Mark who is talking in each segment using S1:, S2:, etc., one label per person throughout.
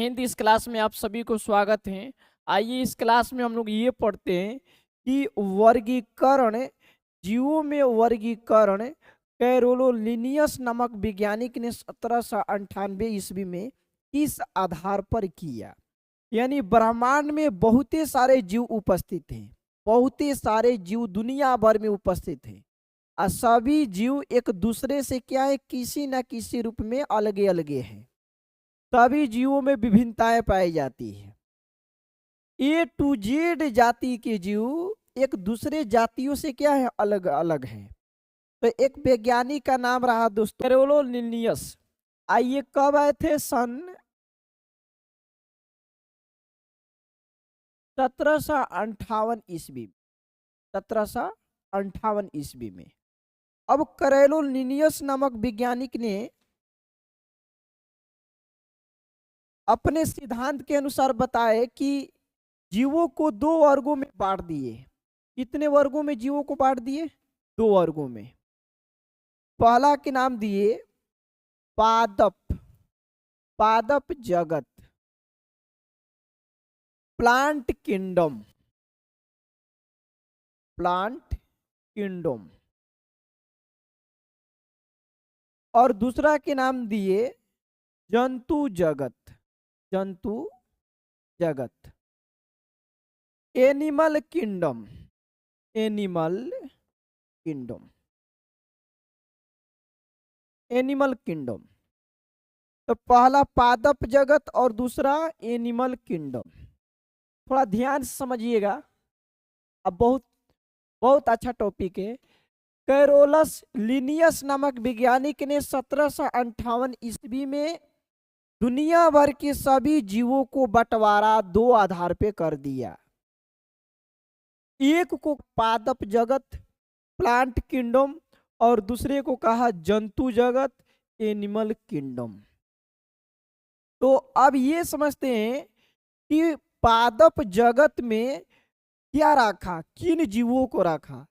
S1: हिंद। इस क्लास में आप सभी को स्वागत है। आइए इस क्लास में हम लोग ये पढ़ते हैं कि वर्गीकरण, जीवों में वर्गीकरण कैरोलिनियस नामक वैज्ञानिक ने 1798 ईस्वी में किस आधार पर किया। यानी ब्रह्मांड में बहुत सारे जीव उपस्थित हैं, बहुत सारे जीव दुनिया भर में उपस्थित हैं और सभी जीव एक दूसरे से क्या है, किसी न किसी रूप में अलगे अलगे हैं। सभी जीवों में विभिन्नताएं पाई जाती है। ए टू जेड जाति के जीव एक दूसरे जातियों से क्या है, अलग अलग है। तो एक वैज्ञानिक का नाम रहा दोस्तों कैरोलिनियस। आइए कब आए थे, सन 1758 ईस्वी, 1758 ईस्वी में। अब कैरोलिनियस नामक वैज्ञानिक ने अपने सिद्धांत के अनुसार बताए कि जीवों को दो वर्गों में बांट दिए। कितने वर्गों में जीवों को बांट दिए? दो वर्गों में। पहला के नाम दिए पादप, पादप जगत, प्लांट किंगडम, प्लांट किंगडम। और दूसरा के नाम दिए जंतु जगत, जंतु जगत, animal kingdom, animal kingdom, animal kingdom. तो पहला पादप जगत और दूसरा एनिमल किंगडम। थोड़ा ध्यान से समझिएगा, अब बहुत बहुत अच्छा टॉपिक है। कैरोलस लिनियस नामक वैज्ञानिक ने 1758 ईस्वी में दुनिया भर के सभी जीवों को बंटवारा दो आधार पे कर दिया। एक को पादप जगत, प्लांट किंगडम, और दूसरे को कहा जंतु जगत, एनिमल किंगडम। तो अब ये समझते हैं कि पादप जगत में क्या रखा, किन जीवों को रखा।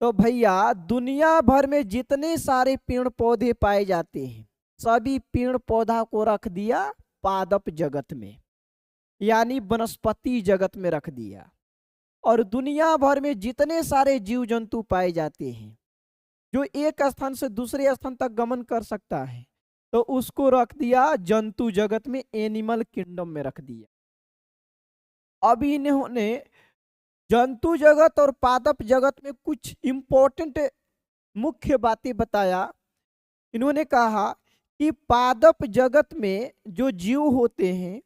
S1: तो भैया दुनिया भर में जितने सारे पेड़ पौधे पाए जाते हैं सभी पेड़ पौधा को रख दिया पादप जगत में, यानी वनस्पति जगत में रख दिया। और दुनिया भर में जितने सारे जीव जंतु पाए जाते हैं जो एक स्थान से दूसरे स्थान तक गमन कर सकता है तो उसको रख दिया जंतु जगत में, एनिमल किंगडम में रख दिया। अब इन्होंने जंतु जगत और पादप जगत में कुछ इंपॉर्टेंट मुख्य बातें बताया। इन्होंने कहा कि पादप जगत में जो जीव होते हैं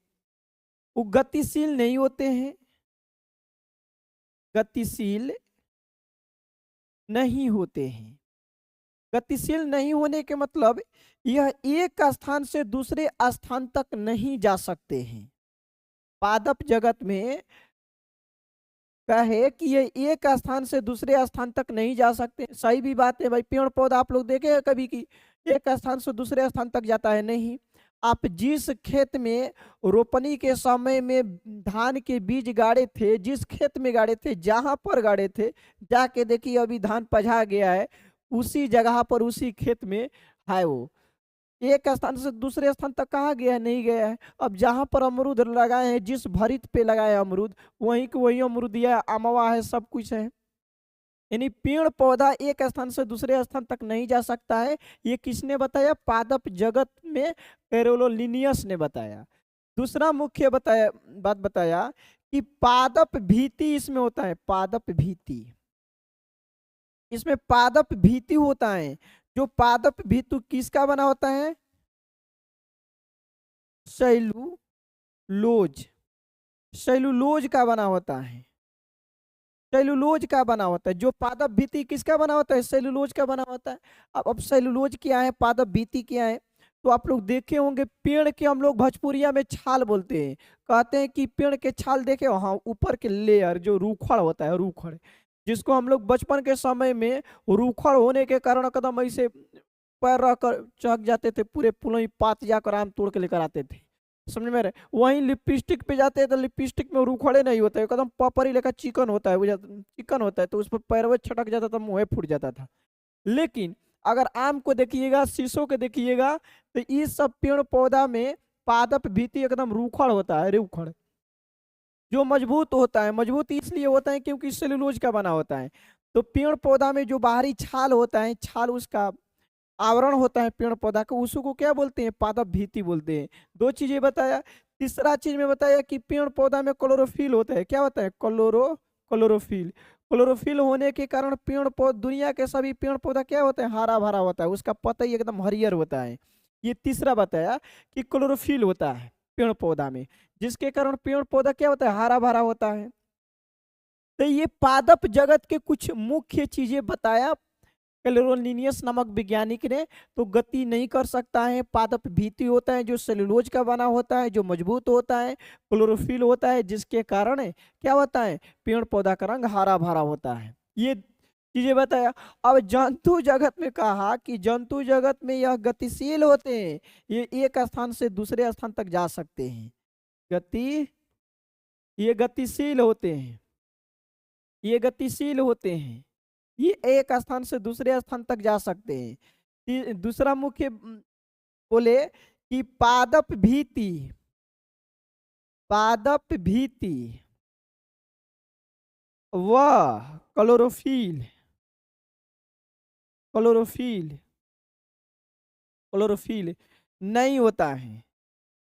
S1: वो गतिशील नहीं होते हैं, गतिशील नहीं होते हैं। गतिशील नहीं होने के मतलब यह एक स्थान से दूसरे स्थान तक नहीं जा सकते हैं। पादप जगत में कहे कि ये एक स्थान से दूसरे स्थान तक नहीं जा सकते, सही भी बात है भाई। पेड़ पौधा आप लोग देखे कभी कि एक स्थान से दूसरे स्थान तक जाता है? नहीं। आप जिस खेत में रोपनी के समय में धान के बीज गाड़े थे, जिस खेत में गाड़े थे, जहां पर गाड़े थे, जाके देखिए अभी धान पझा गया है, उसी जगह पर उसी खेत में है। वो एक स्थान से दूसरे स्थान तक कहाँ गया है? नहीं गया है। अब जहां पर अमरूद लगाए हैं, जिस भरित पे लगाए अमरूद, वहीं के वही अमरूद है, अमवा है, सब कुछ है। यानी पेड़ पौधा एक स्थान से दूसरे स्थान तक नहीं जा सकता है। ये किसने बताया? पादप जगत में कैरोलिनियस ने बताया। दूसरा मुख्य बात बताया कि पादप भीति इसमें होता है, पादप भीति। इसमें पादप भीति होता है। जो पादप भीतु किसका बना होता है? सेलुलोज, सेलुलोज का बना होता है, सेलुलोज का बना होता है। जो पादप भीति किसका बना होता है? सेलुलोज का बना होता है। अब सेलुलोज क्या है, पादप भीति क्या है? तो आप लोग देखे होंगे पेड़ के हम लोग भोजपुरिया में छाल बोलते हैं। कहते हैं कि पेड़ के छाल देखे, वहां ऊपर के लेयर जो रूखड़ होता है, रूखड़, जिसको हम लोग बचपन के समय में रूखड़ होने के कारण कदम ऐसे पैर रख कर चढ़ जाते थे, पूरे पुलई पात जाकर आम तोड़ के लेकर आते थे, समझ में रहे। वहीं लिपस्टिक पे जाते हैं तो लिपस्टिक में रूखड़े नहीं होते, एकदम पपरी लेकर चिकन होता है, चिकन होता है, तो उस पर पैरवे छटक जाता था, मुंह फूट जाता था। लेकिन अगर आम को देखिएगा, शीशों के देखिएगा, तो इस सब पेड़ पौधा में पादप भित्ति एकदम रूखड़ होता है, रूखड़, जो मजबूत होता है। मजबूत इसलिए होता है क्योंकि सेलुलोज का बना होता है। तो पेड़ पौधा में जो बाहरी छाल होता है, छाल उसका आवरण होता है पेड़ पौधा का, उसको क्या बोलते हैं? पादप भित्ति बोलते हैं। दो चीजें बताया। तीसरा चीज में बताया कि पेड़ पौधा में क्लोरोफिल होता है। क्या होता है? क्लोरोफिल। क्लोरोफिल होने के कारण पेड़ पौधा, दुनिया के सभी पेड़ पौधा क्या होता है? हरा भरा होता है, उसका पत्ता ही एकदम हरियर होता है। ये तीसरा बताया कि क्लोरोफिल होता है पेड़ पौधा में, जिसके कारण पेड़ पौधा क्या होता है? हरा भरा होता है। तो ये पादप जगत के कुछ मुख्य चीजें बताया कैलोलिनियस नामक वैज्ञानिक ने। तो गति नहीं कर सकता है, पादप भित्ति होता है जो सेलुलोज का बना होता है, जो मजबूत होता है, क्लोरोफिल होता है जिसके कारण क्या होता है? पेड़ पौधा का रंग हरा भरा होता है। ये चीजें बताया। अब जंतु जगत में कहा कि जंतु जगत में यह गतिशील होते हैं, ये एक स्थान से दूसरे स्थान तक जा सकते हैं। गति, ये गतिशील होते हैं, ये गतिशील होते हैं, ये एक स्थान से दूसरे स्थान तक जा सकते हैं। दूसरा मुख्य बोले कि पादप भित्ति, पादप भित्ति व क्लोरोफिल, क्लोरोफिल, क्लोरोफिल नहीं होता है।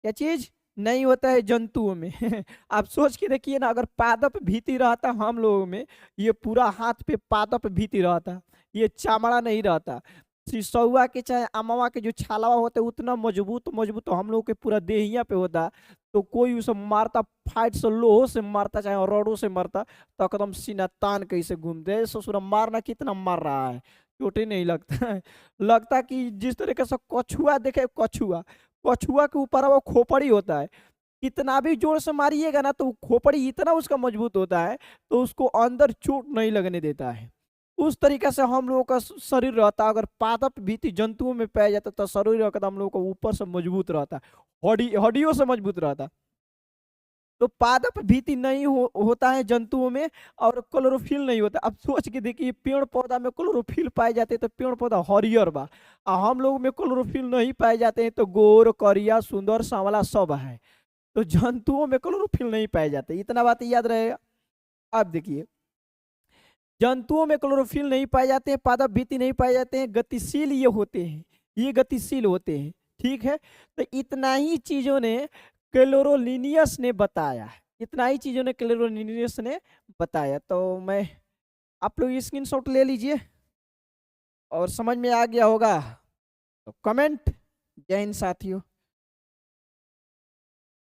S1: क्या चीज नहीं होता है जंतुओं में? आप सोच के देखिए ना, अगर पादप भित्ति रहता हम लोगों में, ये पूरा हाथ पे पादप भित्ति रहता, ये चामड़ा नहीं रहता। सिसौआ के चाहे अमवा के जो छालवा होते उतना मजबूत मजबूत तो हम लोग के पूरा देहिया पे होता, तो कोई उसे मारता, फाइट से लोहो से मारता चाहे रोडों से मारता, तो एकदम सीना तान कैसे घूमते। ससुरा मारना कितना मार रहा है, चोटें नहीं लगता है। लगता कि जिस तरीके से कछुआ देखे, कछुआ, कछुआ के ऊपर वो खोपड़ी होता है, कितना भी जोर से मारिएगा ना तो खोपड़ी इतना उसका मजबूत होता है तो उसको अंदर चोट नहीं लगने देता है। उस तरीके से हम लोगों का शरीर रहता। अगर पादप भित्ति जंतुओं में पाया जाता तो शरीर एकदम हम लोगों को ऊपर से मजबूत रहता, हड्डियों से मजबूत रहता। तो पादप भित्ति नहीं होता है जंतुओं में, और क्लोरोफिल नहीं होता। अब सोच के देखिए, पेड़ पौधा में क्लोरोफिल पाए जाते हैं तो पेड़ पौधा हरियर बा, और हम लोग में क्लोरोफिल नहीं पाए जाते हैं तो गोर करिया सुंदर सांवला सब है। तो जंतुओं में क्लोरोफिल नहीं पाए जाते, इतना बात याद रहेगा। अब देखिए, जंतुओं में क्लोरोफिल नहीं पाए जाते हैं, पादप भित्ति नहीं पाए जाते हैं, गतिशील ये होते हैं, ये गतिशील होते हैं। ठीक है, तो इतना ही चीजों ने कैलोलिनियस ने बताया है, इतना ही चीजों ने कैलोलिनियस ने बताया। तो मैं, आप लोग स्क्रीनशॉट ले लीजिए और समझ में आ गया होगा तो कमेंट। जय हिंद साथियों।